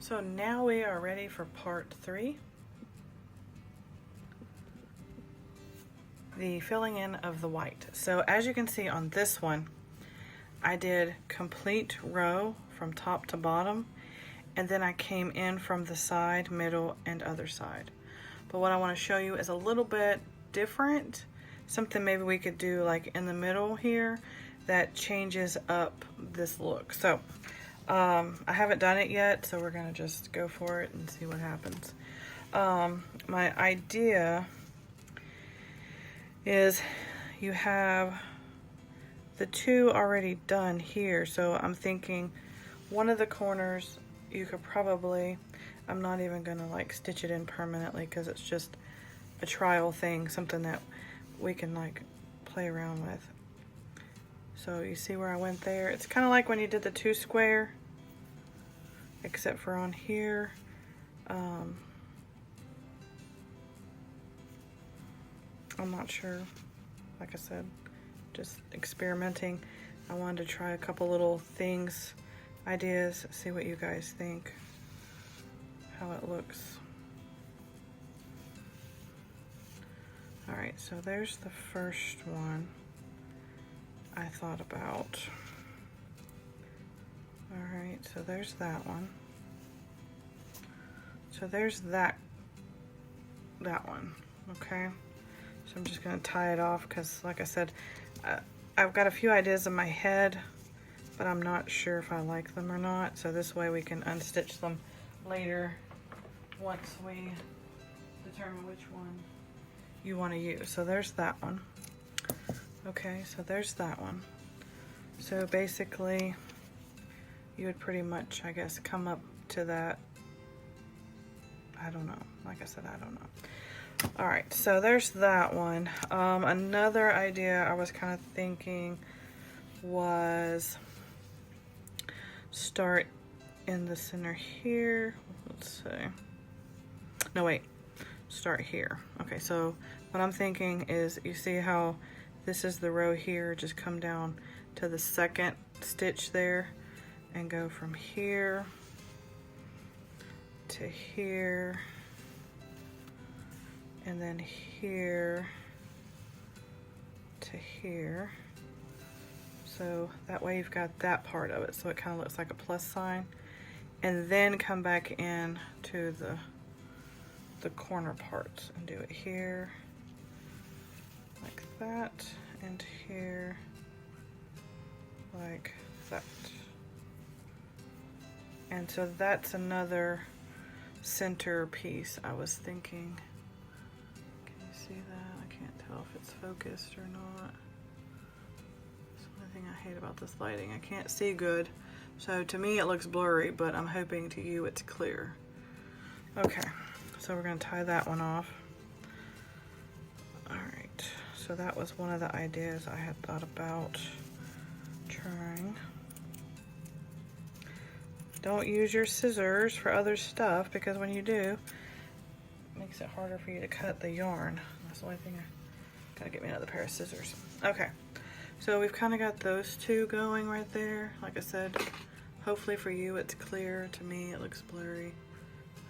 So now we are ready for part 3. The filling in of the white. So as you can see on this one, I did complete row from top to bottom, and then I came in from the side, middle, and other side. But what I want to show you is a little bit different, something maybe we could do like in the middle here that changes up this look. So I haven't done it yet, so we're gonna just go for it and see what happens. My idea is you have the two already done here, so I'm thinking one of the corners you could probably, I'm not even gonna like stitch it in permanently because it's just a trial thing, something that we can like play around with. So you see where I went there? It's kind of like when you did the 2 square, except for on here. I'm not sure. Like I said, just experimenting. I wanted to try a couple little things, ideas, see what you guys think, how it looks. All right, so there's the first one I thought about. All right, so there's that one. So there's that one, okay? So I'm just gonna tie it off because, like I said, I've got a few ideas in my head, but I'm not sure if I like them or not. So this way we can unstitch them later once we determine which one you want to use. So there's that one. Okay, so there's that one. So basically you would pretty much, I guess, come up to that. I don't know. Like I said, I don't know. All right, so there's that one. Another idea I was kind of thinking was start in the center here. Let's see. No, wait. Start here. Okay, so what I'm thinking is, you see how this is the row here, just come down to the second stitch there and go from here to here, and then here to here. So that way you've got that part of it, so it kind of looks like a plus sign, and then come back in to the corner parts and do it here like that, and here like that. And so that's another center piece I was thinking. Can you see that? I can't tell if it's focused or not. That's one thing I hate about this lighting. I can't see good. So to me it looks blurry, but I'm hoping to you it's clear. Okay, so we're gonna tie that one off. All right, so that was one of the ideas I had thought about trying. Don't use your scissors for other stuff, because when you do, it makes it harder for you to cut the yarn. That's the only thing. I gotta get me another pair of scissors. Okay, so we've kind of got those two going right there. Like I said, hopefully for you it's clear. To me it looks blurry.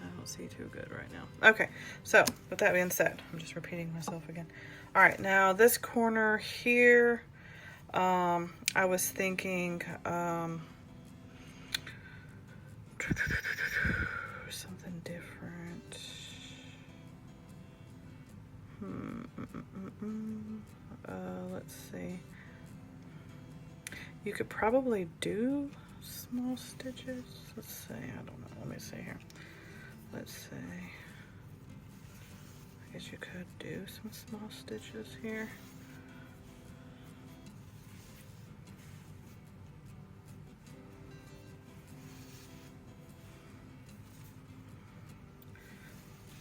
I don't see too good right now. Okay, so with that being said, I'm just repeating myself again. All right, now this corner here, I was thinking something different. Let's see. You could probably do small stitches. Let's see. I don't know. Let me see here. Let's see. I guess you could do some small stitches here.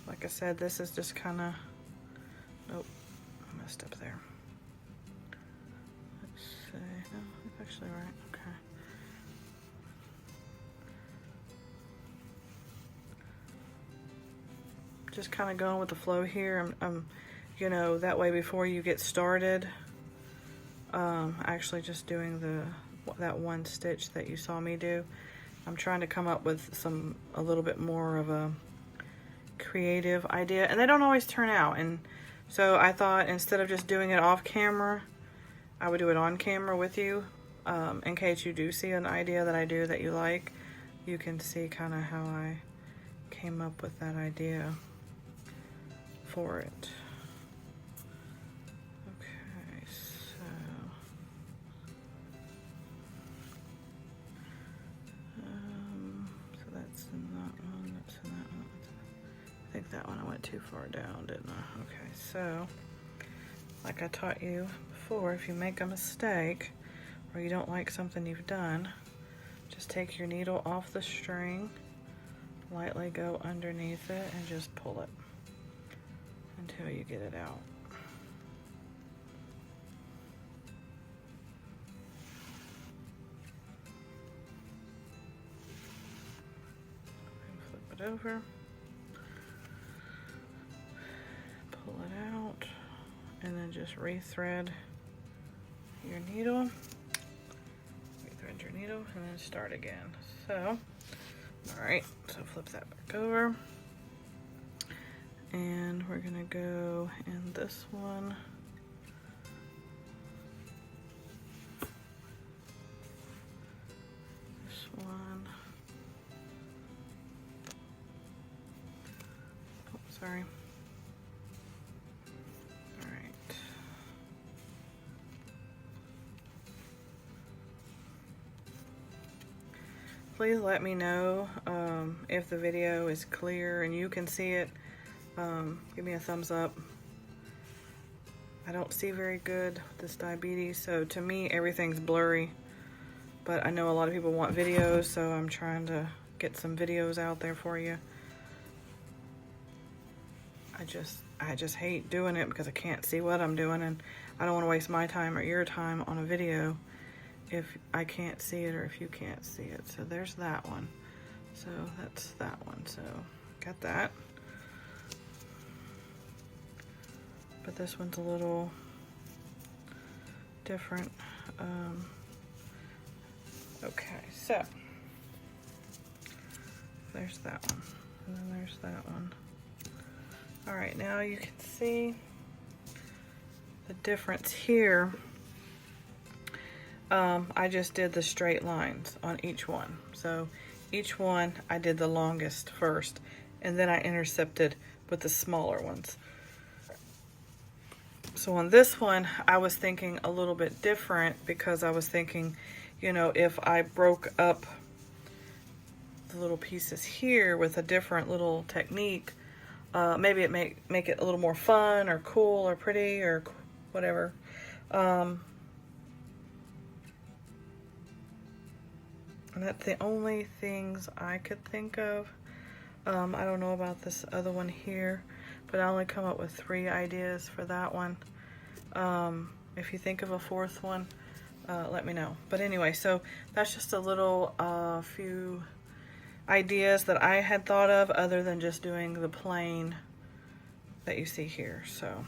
Like I said, this is just kind of, nope, I messed up there. Let's see, no, it's actually right, okay. Just kind of going with the flow here. I'm, you know, that way before you get started, actually just doing that one stitch that you saw me do, I'm trying to come up with a little bit more of a creative idea, and they don't always turn out. And so I thought instead of just doing it off camera, I would do it on camera with you, in case you do see an idea that I do that you like. You can see kind of how I came up with that idea for it. Okay, so that's in that one, that's in that one. I think that one I went too far down, didn't I? Okay, so like I taught you before, if you make a mistake or you don't like something you've done, just take your needle off the string, lightly go underneath it, and just pull it until you get it out. And flip it over, pull it out, and then just rethread your needle. Thread your needle and then start again. So, alright, so flip that back over. And we're gonna go in this one. This one. Oh, sorry. Please let me know if the video is clear and you can see it. Give me a thumbs up. I don't see very good with this diabetes, so to me everything's blurry. But I know a lot of people want videos, so I'm trying to get some videos out there for you. I just hate doing it because I can't see what I'm doing, and I don't want to waste my time or your time on a video if I can't see it or if you can't see it. So there's that one. So that's that one. So got that. But this one's a little different. Okay, so there's that one. And then there's that one. All right, now you can see the difference here. I just did the straight lines on each one. So each one I did the longest first, and then I intercepted with the smaller ones. So on this one, I was thinking a little bit different because I was thinking, you know, if I broke up the little pieces here with a different little technique, maybe it make it a little more fun or cool or pretty or whatever. And that's the only things I could think of. I don't know about this other one here, but I only come up with 3 ideas for that one. If you think of a 4th one, let me know. But anyway, so that's just a little few ideas that I had thought of other than just doing the plain that you see here. So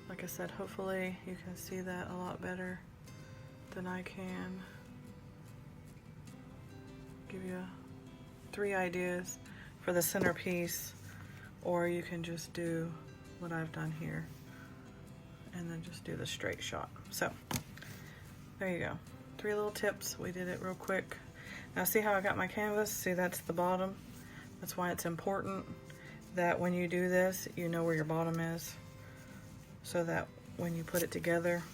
like I said, hopefully you can see that a lot better than I can. Give you 3 ideas for the centerpiece, or you can just do what I've done here and then just do the straight shot. So there you go, 3 little tips. We did it real quick. Now see how I got my canvas? See, that's the bottom. That's why it's important that when you do this, you know where your bottom is, so that when you put it together,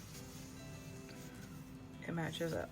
it matches up.